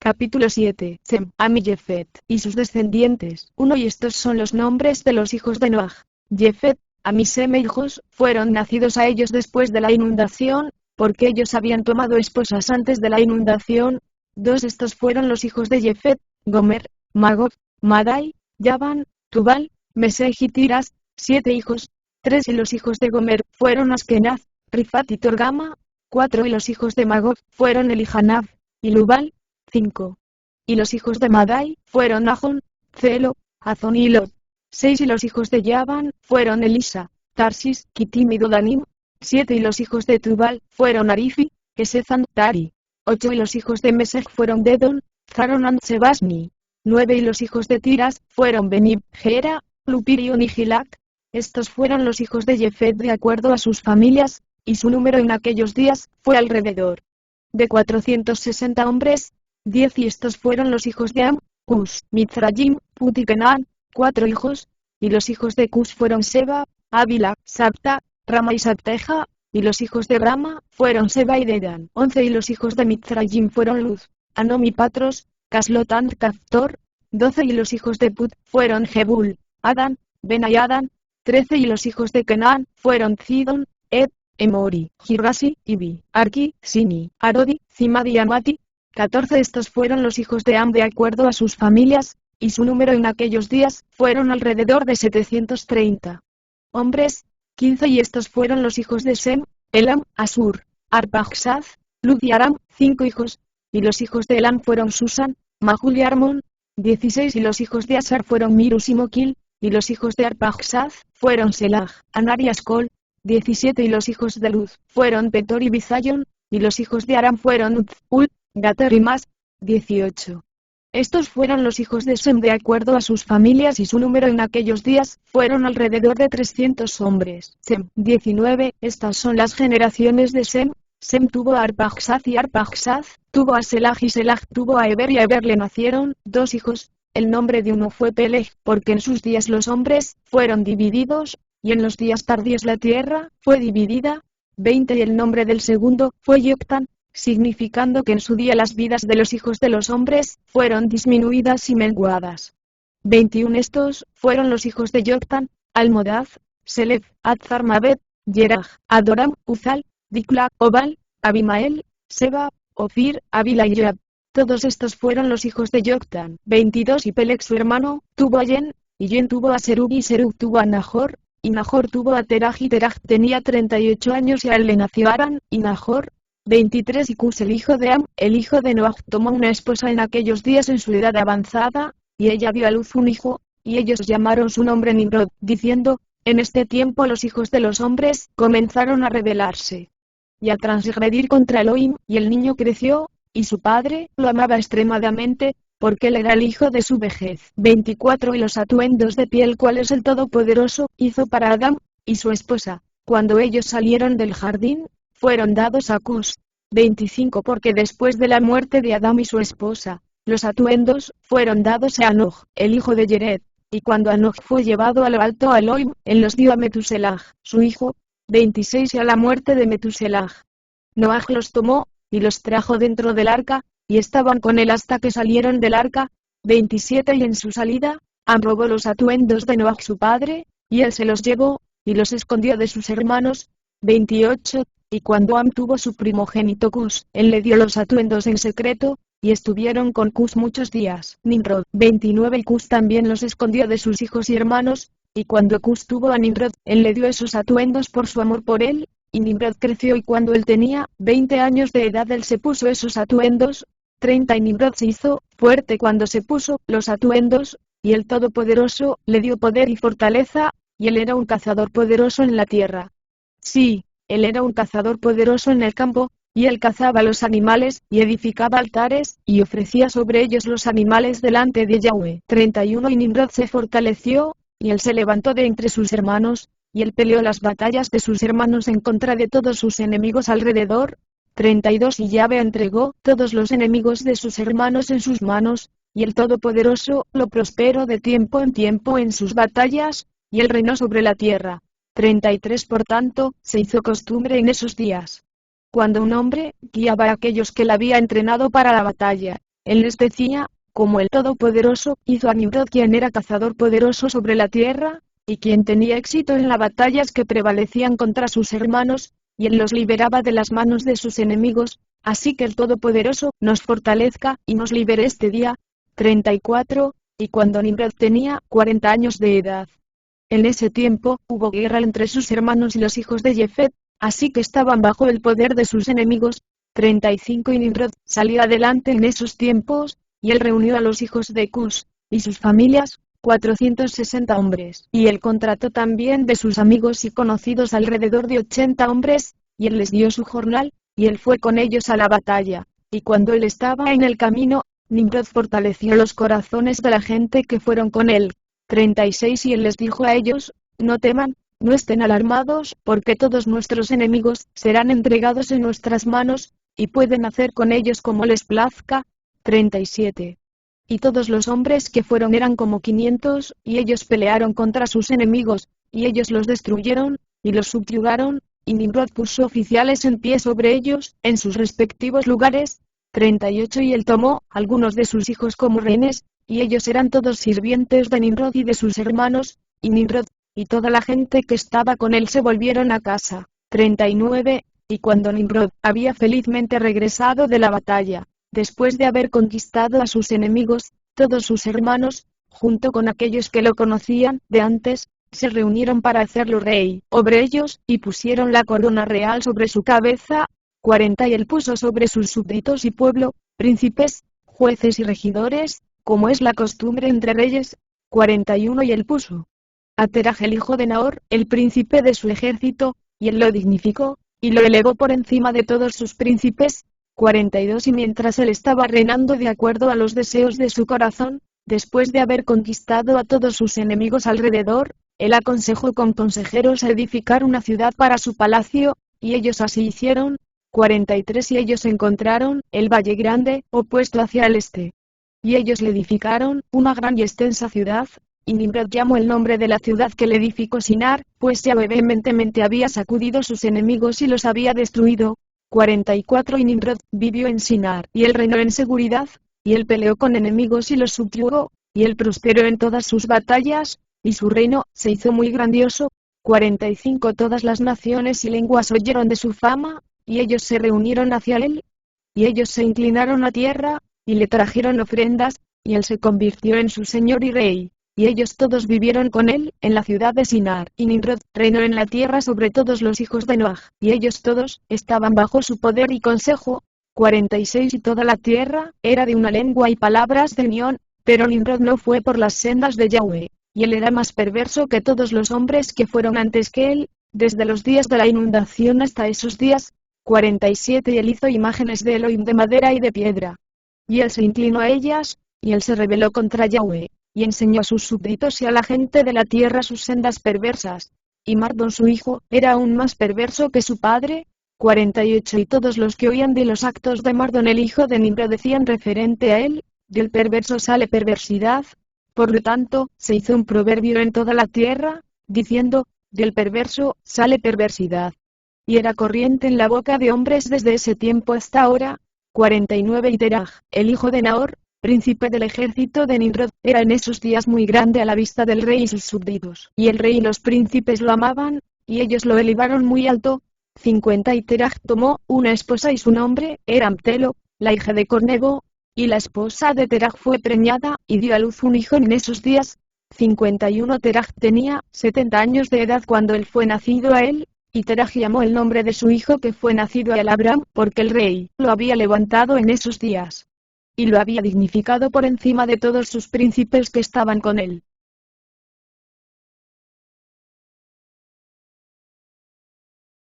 Capítulo 7. Sem, Ham y Jefet, y sus descendientes. 1. Y estos son los nombres de los hijos de Noaj. Jefet, Ham y Sem hijos, fueron nacidos a ellos después de la inundación, porque ellos habían tomado esposas antes de la inundación. 2. Estos fueron los hijos de Jefet, Gomer, Magog, Madai, Yavan, Tubal, Mesej y Tiras, 7 hijos. 3. Y los hijos de Gomer fueron Askenaz, Rifat y Torgama. 4. Y los hijos de Magog fueron Elihanab y Lubal. 5. Y los hijos de Madai fueron Nahón, Celo, Azón y Lot. 6. Y los hijos de Yavan fueron Elisa, Tarsis, Kitim y Dodanim. 7. Y los hijos de Tubal fueron Arifi, Esezan, Tari. 8. Y los hijos de Mesej fueron Dedon, Zaronan, Sebasni. 9. Y los hijos de Tiras fueron Benib, Gera, Lupirion y Gilac. Estos fueron los hijos de Jefet de acuerdo a sus familias, y su número en aquellos días fue alrededor de 460 hombres. 10. Y estos fueron los hijos de Ham, Cus, Mizrayim, Put y Canaán, 4 hijos. Y los hijos de Cus fueron Seba, Ávila, Sabta, Rama y Sabteja. Y los hijos de Rama fueron Seba y Dedan. 11. Y los hijos de Mizrayim fueron Luz, Anom y Patros, Caslotant, Caftor. 12. Y los hijos de Put fueron Jebul, Adán, Bena y Adán. 13. Y los hijos de Canaán fueron Sidon, Ed, Emori, Girgasi, Ibi, Arki, Sini, Arodi, Zimad y Amati. 14. Estos fueron los hijos de Ham de acuerdo a sus familias, y su número en aquellos días fueron alrededor de 730 hombres. 15. Y estos fueron los hijos de Sem, Elam, Asur, Arpaxad, Lud y Aram, 5 hijos. Y los hijos de Elam fueron Susan, Mahul y Armon. 16. Y los hijos de Asar fueron Mirus y Moquil. Y los hijos de Arpaxad fueron Selah, Anar y Ascol. 17. Y los hijos de Luz fueron Petor y Bizayon. Y los hijos de Aram fueron Ul, Gater y Mas. 18. Estos fueron los hijos de Sem de acuerdo a sus familias y su número en aquellos días fueron alrededor de 300 hombres. Sem. 19. Estas son las generaciones de Sem. Sem tuvo a Arpaxad y Arpaxad tuvo a Selah y Selah tuvo a Eber y a Eber le nacieron 2 hijos. El nombre de uno fue Peleg, porque en sus días los hombres fueron divididos, y en los días tardíos la tierra fue dividida. 20. Y el nombre del segundo fue Yoctan, significando que en su día las vidas de los hijos de los hombres fueron disminuidas y menguadas. 21. Estos fueron los hijos de Yoctan, Almodaz, Selef, Adzarmabet, Yeraj, Adoram, Uzal, Dikla, Obal, Abimael, Seba, Ofir, Avila y Joab. Todos estos fueron los hijos de Yoctan. 22. Y Peleg su hermano tuvo a Yen, y Yen tuvo a Serug y Serug tuvo a Nahor, y Nahor tuvo a Teraj y Teraj tenía 38 años y a él le nació Aran y Nahor. 23. Y Cus el hijo de Ham, el hijo de Noaj tomó una esposa en aquellos días en su edad avanzada, y ella dio a luz un hijo, y ellos llamaron su nombre Nimrod, diciendo, en este tiempo los hijos de los hombres comenzaron a rebelarse y a transgredir contra Elohim, y el niño creció, y su padre lo amaba extremadamente, porque él era el hijo de su vejez. 24. Y los atuendos de piel cuales el Todopoderoso hizo para Adán y su esposa, cuando ellos salieron del jardín, fueron dados a Cus. 25. Porque después de la muerte de Adán y su esposa, los atuendos fueron dados a Anoj, el hijo de Yered, y cuando Anoj fue llevado a lo alto a Elohim, él los dio a Metuselah, su hijo. 26. Y a la muerte de Metuselah, Noaj los tomó, y los trajo dentro del arca, y estaban con él hasta que salieron del arca. 27. Y en su salida, Ham robó los atuendos de Noaj su padre, y él se los llevó, y los escondió de sus hermanos. 28. Y cuando Ham tuvo su primogénito Cus, él le dio los atuendos en secreto, y estuvieron con Cus muchos días. Nimrod. 29. Y Cus también los escondió de sus hijos y hermanos, y cuando Cus tuvo a Nimrod, él le dio esos atuendos por su amor por él, y Nimrod creció y cuando él tenía 20 años de edad él se puso esos atuendos. 30. Y Nimrod se hizo fuerte cuando se puso los atuendos, y el Todopoderoso le dio poder y fortaleza, y él era un cazador poderoso en la tierra. Sí, él era un cazador poderoso en el campo, y él cazaba los animales, y edificaba altares, y ofrecía sobre ellos los animales delante de Yahweh. 31. Y Nimrod se fortaleció, y él se levantó de entre sus hermanos, y él peleó las batallas de sus hermanos en contra de todos sus enemigos alrededor. 32. Y Yahweh entregó todos los enemigos de sus hermanos en sus manos, y el Todopoderoso lo prosperó de tiempo en sus batallas, y él reinó sobre la tierra. 33. Por tanto, se hizo costumbre en esos días, cuando un hombre guiaba a aquellos que la había entrenado para la batalla, Él les decía, como el Todopoderoso hizo a Nimrod, quien era cazador poderoso sobre la tierra, y quien tenía éxito en las batallas que prevalecían contra sus hermanos, y él los liberaba de las manos de sus enemigos, así que el Todopoderoso nos fortalezca y nos libere este día. 34. Y cuando Nimrod tenía 40 años de edad. En ese tiempo, hubo guerra entre sus hermanos y los hijos de Jefet, así que estaban bajo el poder de sus enemigos. 35. Y Nimrod salió adelante en esos tiempos, y él reunió a los hijos de Cush, y sus familias, 460 hombres. Y él contrató también de sus amigos y conocidos alrededor de 80 hombres, y él les dio su jornal, y él fue con ellos a la batalla. Y cuando él estaba en el camino, Nimrod fortaleció los corazones de la gente que fueron con él. 36. Y él les dijo a ellos, no teman, no estén alarmados, porque todos nuestros enemigos serán entregados en nuestras manos, y pueden hacer con ellos como les plazca. 37. Y todos los hombres que fueron eran como 500, y ellos pelearon contra sus enemigos, y ellos los destruyeron, y los subyugaron, y Nimrod puso oficiales en pie sobre ellos, en sus respectivos lugares. 38. Y él tomó algunos de sus hijos como rehenes, y ellos eran todos sirvientes de Nimrod y de sus hermanos, y Nimrod, y toda la gente que estaba con él se volvieron a casa. 39. Y cuando Nimrod había felizmente regresado de la batalla, después de haber conquistado a sus enemigos, todos sus hermanos, junto con aquellos que lo conocían de antes, se reunieron para hacerlo rey sobre ellos, y pusieron la corona real sobre su cabeza. 40. Y él puso sobre sus súbditos y pueblo, príncipes, jueces y regidores, como es la costumbre entre reyes. 41. Y él puso a Teraj el hijo de Nahor, el príncipe de su ejército, y él lo dignificó, y lo elevó por encima de todos sus príncipes. 42. Y mientras él estaba reinando de acuerdo a los deseos de su corazón, después de haber conquistado a todos sus enemigos alrededor, él aconsejó con consejeros edificar una ciudad para su palacio, y ellos así hicieron. 43. Y ellos encontraron el valle grande, opuesto hacia el este. Y ellos le edificaron una gran y extensa ciudad, y Nimrod llamó el nombre de la ciudad que le edificó Sinar, pues Yahweh vehementemente había sacudido sus enemigos y los había destruido. 44. Y Nimrod vivió en Sinar, y él reinó en seguridad, y él peleó con enemigos y los subyugó, y él prosperó en todas sus batallas, y su reino se hizo muy grandioso. 45. Todas las naciones y lenguas oyeron de su fama, y ellos se reunieron hacia él, y ellos se inclinaron a tierra, y le trajeron ofrendas, y él se convirtió en su señor y rey, y ellos todos vivieron con él, en la ciudad de Sinar, y Nimrod reinó en la tierra sobre todos los hijos de Noaj, y ellos todos estaban bajo su poder y consejo. 46. Y toda la tierra era de una lengua y palabras de unión, pero Nimrod no fue por las sendas de Yahweh, y él era más perverso que todos los hombres que fueron antes que él, desde los días de la inundación hasta esos días. 47. Y él hizo imágenes de Elohim de madera y de piedra, y él se inclinó a ellas, y él se rebeló contra Yahweh, y enseñó a sus súbditos y a la gente de la tierra sus sendas perversas. Y Mardón su hijo, era aún más perverso que su padre. 48. Y todos los que oían de los actos de Mardón el hijo de Nimrod decían referente a él, del perverso sale perversidad. Por lo tanto, se hizo un proverbio en toda la tierra, diciendo, del perverso sale perversidad. Y era corriente en la boca de hombres desde ese tiempo hasta ahora. 49. Y Teraj, el hijo de Nahor, príncipe del ejército de Nimrod, era en esos días muy grande a la vista del rey y sus súbditos, y el rey y los príncipes lo amaban, y ellos lo elevaron muy alto. 50. Y Teraj tomó una esposa y su nombre era Amtelo, la hija de Cornego, y la esposa de Teraj fue preñada, y dio a luz un hijo en esos días. 51. Teraj tenía 70 años de edad cuando él fue nacido a él, y Teraj llamó el nombre de su hijo que fue nacido a él Abram, porque el rey lo había levantado en esos días, y lo había dignificado por encima de todos sus príncipes que estaban con él.